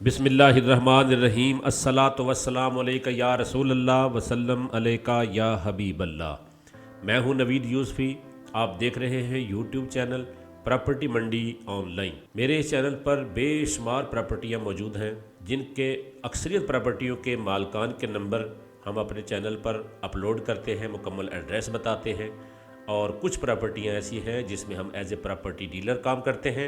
बिस्मिल्लाहिर्रहमानिर्रहीम अस्सलातु वस्सलामु अलैका या रसूल अल्लाह वसल्लम अलैका या हबीब अल्लाह। मैं हूं नवीद यूसुफी। आप देख रहे हैं यूट्यूब चैनल प्रॉपर्टी मंडी ऑनलाइन। मेरे इस चैनल पर बेशुमार प्रॉपर्टियां मौजूद हैं, जिनके अक्सरियत प्रॉपर्टियों के मालकान के नंबर हम अपने चैनल पर अपलोड करते हैं, मुकम्मल एड्रेस बताते हैं। और कुछ प्रॉपर्टियां ऐसी हैं जिसमें हम एज ए प्रॉपर्टी डीलर काम करते हैं।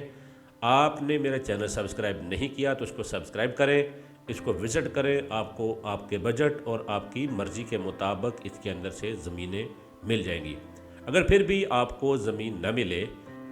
आपने मेरा चैनल सब्सक्राइब नहीं किया तो इसको सब्सक्राइब करें, इसको विज़िट करें। आपको आपके बजट और आपकी मर्ज़ी के मुताबिक इसके अंदर से ज़मीनें मिल जाएंगी। अगर फिर भी आपको ज़मीन न मिले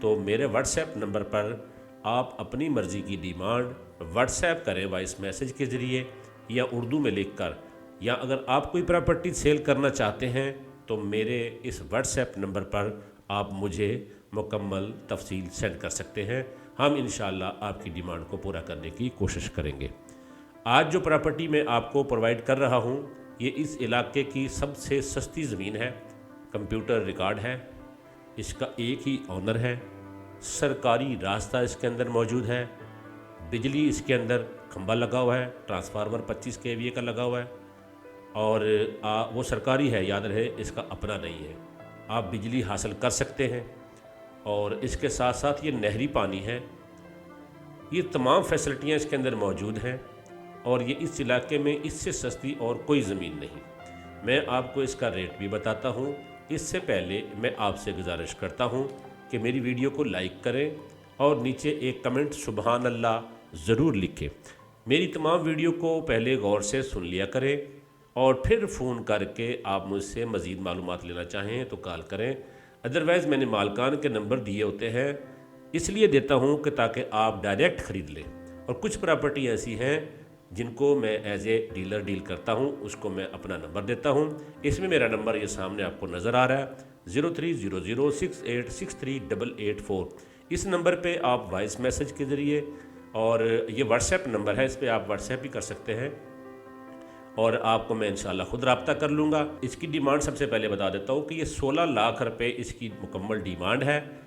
तो मेरे व्हाट्सएप नंबर पर आप अपनी मर्ज़ी की डिमांड व्हाट्सएप करें वॉइस मैसेज के ज़रिए या उर्दू में लिख कर, या अगर आप कोई प्रॉपर्टी सेल करना चाहते हैं तो मेरे इस व्हाट्सएप नंबर पर आप मुझे मुकम्मल तफसील सेंड कर सकते हैं। हम इंशाअल्लाह आपकी डिमांड को पूरा करने की कोशिश करेंगे। आज जो प्रॉपर्टी मैं आपको प्रोवाइड कर रहा हूँ, ये इस इलाके की सबसे सस्ती ज़मीन है। कंप्यूटर रिकॉर्ड है, इसका एक ही ऑनर है, सरकारी रास्ता इसके अंदर मौजूद है, बिजली इसके अंदर खंबा लगा हुआ है, ट्रांसफार्मर 25 kVA का लगा हुआ है, और वो सरकारी है, याद रहे इसका अपना नहीं है। आप बिजली हासिल कर सकते हैं, और इसके साथ साथ ये नहरी पानी है। ये तमाम फैसिलिटियाँ इसके अंदर मौजूद हैं, और ये इस इलाके में इससे सस्ती और कोई ज़मीन नहीं। मैं आपको इसका रेट भी बताता हूँ। इससे पहले मैं आपसे गुजारिश करता हूँ कि मेरी वीडियो को लाइक करें और नीचे एक कमेंट सुबहान अल्लाह ज़रूर लिखें। मेरी तमाम वीडियो को पहले गौर से सुन लिया करें, और फिर फ़ोन करके आप मुझसे मज़ीद मालूमात लेना चाहें तो कॉल करें। अदरवाइज़ मैंने मालकान के नंबर दिए होते हैं, इसलिए देता हूं कि ताकि आप डायरेक्ट ख़रीद लें। और कुछ प्रॉपर्टी ऐसी हैं जिनको मैं एज ए डीलर डील करता हूं, उसको मैं अपना नंबर देता हूं। इसमें मेरा नंबर ये सामने आपको नज़र आ रहा है, 030068638884। इस नंबर पे आप वॉइस मैसेज के ज़रिए, और ये व्हाट्सएप नंबर है, इस पर आप व्हाट्सएप भी कर सकते हैं, और आपको मैं इंशाल्लाह खुद रब्ता कर लूँगा। इसकी डिमांड सबसे पहले बता देता हूँ कि ये 16 लाख रुपए इसकी मुकम्मल डिमांड है।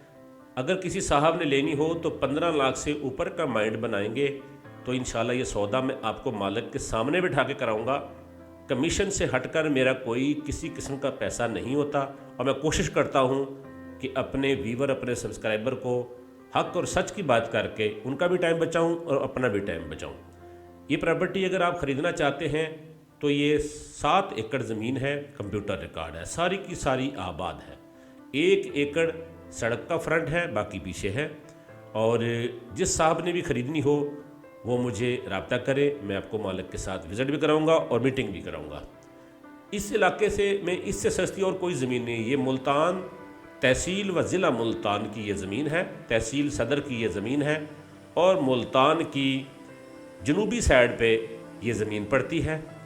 अगर किसी साहब ने लेनी हो तो 15 लाख से ऊपर का माइंड बनाएंगे तो इंशाल्लाह ये सौदा मैं आपको मालिक के सामने बिठा के कराऊँगा। कमीशन से हटकर मेरा कोई किसी किस्म का पैसा नहीं होता, और मैं कोशिश करता हूँ कि अपने व्यूवर, अपने सब्सक्राइबर को हक़ और सच की बात करके उनका भी टाइम बचाऊँ और अपना भी टाइम बचाऊँ। ये प्रॉपर्टी अगर आप ख़रीदना चाहते हैं तो ये 7 एकड़ ज़मीन है, कंप्यूटर रिकॉर्ड है, सारी की सारी आबाद है। 1 एकड़ सड़क का फ्रंट है, बाकी पीछे है। और जिस साहब ने भी ख़रीदनी हो वो मुझे रब्ता करे, मैं आपको मालिक के साथ विज़िट भी कराऊंगा और मीटिंग भी कराऊंगा। इस इलाके से मैं इससे सस्ती और कोई ज़मीन नहीं। ये मुल्तान तहसील व ज़िला मुल्तान की ये ज़मीन है, तहसील सदर की ये ज़मीन है, और मुल्तान की जनूबी साइड पे ये ज़मीन पड़ती है।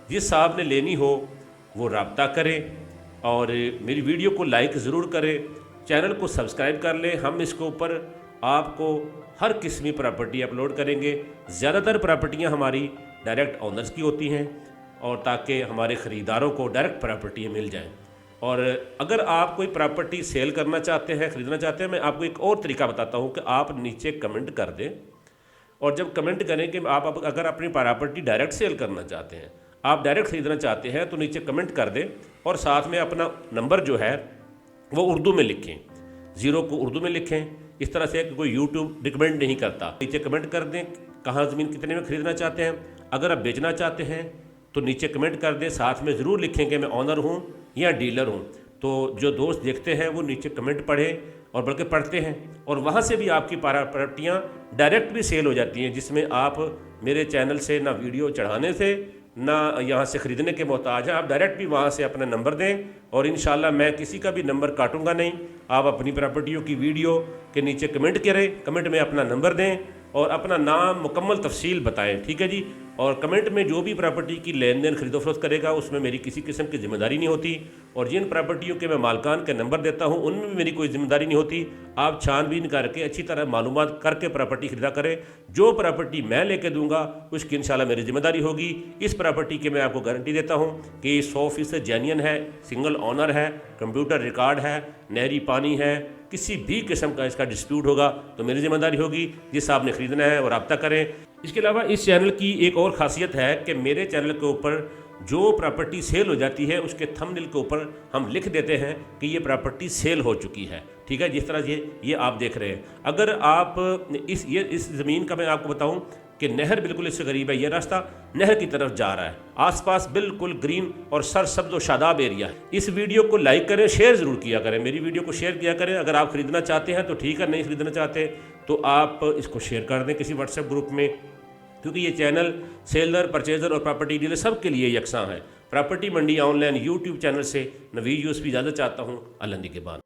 जिस साहब ने लेनी हो वो रब्ता करें, और मेरी वीडियो को लाइक ज़रूर करें, चैनल को सब्सक्राइब कर लें। हम इसके ऊपर आपको हर किस्म की प्रॉपर्टी अपलोड करेंगे। ज़्यादातर प्रॉपर्टियां हमारी डायरेक्ट ऑनर्स की होती हैं, और ताकि हमारे ख़रीदारों को डायरेक्ट प्रॉपर्टियाँ मिल जाएँ। और अगर आप कोई प्रॉपर्टी सेल करना चाहते हैं, ख़रीदना चाहते हैं, मैं आपको एक और तरीका बताता हूँ कि आप नीचे कमेंट कर दें, और जब कमेंट करें कि आप अगर अपनी प्रॉपर्टी डायरेक्ट सेल करना चाहते हैं, आप डायरेक्ट ख़रीदना चाहते हैं, तो नीचे कमेंट कर दें, और साथ में अपना नंबर जो है वो उर्दू में लिखें, 0 को उर्दू में लिखें। इस तरह से कि कोई यूट्यूब रिकमेंड नहीं करता। नीचे कमेंट कर दें कहाँ ज़मीन कितने में ख़रीदना चाहते हैं। अगर आप बेचना चाहते हैं तो नीचे कमेंट कर दें, साथ में ज़रूर लिखें कि मैं ऑनर हूँ या डीलर हूँ। तो जो दोस्त देखते हैं वो नीचे कमेंट पढ़ें, और बल्कि पढ़ते हैं, और वहाँ से भी आपकी प्रॉपर्टियाँ डायरेक्ट भी सेल हो जाती हैं, जिसमें आप मेरे चैनल से ना वीडियो चढ़ाने से ना यहाँ से ख़रीदने के मोहताज हैं। आप डायरेक्ट भी वहाँ से अपना नंबर दें, और इंशाल्लाह मैं किसी का भी नंबर काटूंगा नहीं। आप अपनी प्रॉपर्टियों की वीडियो के नीचे कमेंट करें, कमेंट में अपना नंबर दें और अपना नाम मुकम्मल तफसील बताएं, ठीक है जी। और कमेंट में जो भी प्रॉपर्टी की लेन देन खरीदो फरोख्त करेगा उसमें मेरी किसी किस्म की ज़िम्मेदारी नहीं होती, और जिन प्रॉपर्टियों के मैं मालकान के नंबर देता हूं उनमें भी मेरी कोई ज़िम्मेदारी नहीं होती। आप छानबीन करके अच्छी तरह मालूमात करके प्रॉपर्टी खरीदा करें। जो प्रॉपर्टी मैं लेके दूंगा उसकी इंशाल्लाह मेरी ज़िम्मेदारी होगी। इस प्रॉपर्टी की मैं आपको गारंटी देता हूँ कि 100% जेन्युइन है, सिंगल ऑनर है, कंप्यूटर रिकॉर्ड है, नहरी पानी है, کسی بھی قسم کا اس کا ڈسپیوٹ ہوگا تو میری ذمہ داری ہوگی، جس آپ نے خریدنا ہے وہ رابطہ کریں۔ اس کے علاوہ اس چینل کی ایک اور خاصیت ہے کہ میرے چینل کے اوپر جو پراپرٹی سیل ہو جاتی ہے اس کے تھمبنیل کے اوپر ہم لکھ دیتے ہیں کہ یہ پراپرٹی سیل ہو چکی ہے، ٹھیک ہے، جس طرح یہ آپ دیکھ رہے ہیں۔ اگر آپ اس زمین کا میں آپ کو بتاؤں کہ نہر بالکل اس سے قریب ہے، یہ راستہ نہر کی طرف جا رہا ہے، آس پاس بالکل گرین اور سرسبز و شاداب ایریا ہے۔ اس ویڈیو کو لائک کریں، شیئر ضرور کیا کریں، میری ویڈیو کو شیئر کیا کریں۔ اگر آپ خریدنا چاہتے ہیں تو ٹھیک ہے، نہیں خریدنا چاہتے تو آپ اس کو شیئر کر دیں کسی واٹس ایپ گروپ میں، کیونکہ یہ چینل سیلر، پرچیزر اور پراپرٹی ڈیلر سب کے لیے یکساں ہے۔ پراپرٹی منڈی آن لائن یوٹیوب چینل سے نوید یوسفی اجازت چاہتا ہوں، اللہ نگہبان۔